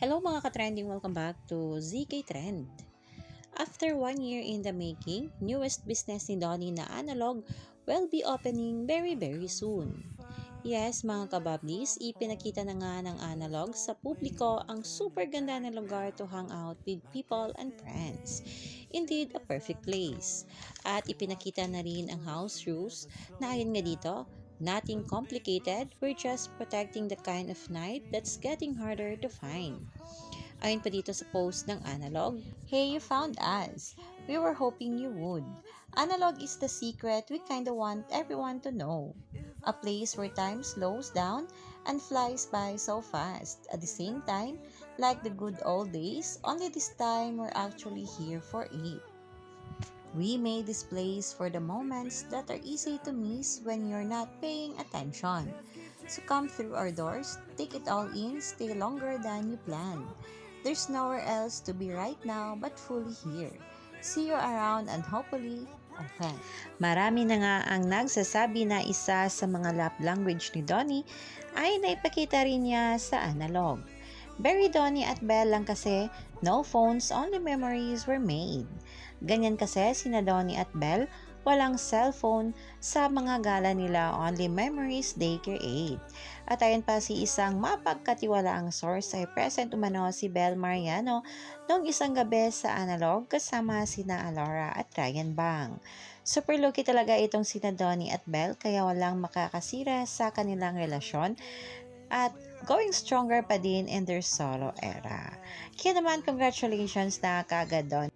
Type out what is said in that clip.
Hello mga ka-trending, welcome back to ZK Trend. After 1 year in the making, newest business ni Donnie na analog will be opening very soon. Yes, mga kabablis, ipinakita na nga ng analog sa publiko ang super ganda na lugar to hang out with people and friends. Indeed, a perfect place. At ipinakita na rin ang house rules na ayon nga dito, nothing complicated, we're just protecting the kind of night that's getting harder to find. Ayon pa dito sa post ng Analog, "Hey, you found us. We were hoping you would. Analog is the secret we kinda want everyone to know. A place where time slows down and flies by so fast. At the same time, like the good old days, only this time we're actually here for it. We made this place for the moments that are easy to miss when you're not paying attention. So come through our doors, take it all in, stay longer than you planned. There's nowhere else to be right now but fully here. See you around and hopefully, okay." Marami na nga ang nagsasabi na isa sa mga love language ni Donnie ay naipakita rin niya sa analog. Very Donnie at Belle lang kasi, no phones, only memories were made. Ganyan kasi sina Donnie at Belle, walang cellphone sa mga gala nila, only memories they create. At ayon pa si isang mapagkatiwalaang source ay present umano si Belle Mariano noong isang gabi sa analog kasama sina Alora at Ryan Bang. Super lucky talaga itong sina Donnie at Belle kaya walang makakasira sa kanilang relasyon at going stronger pa din in their solo era. Kaya naman congratulations na kaagad Don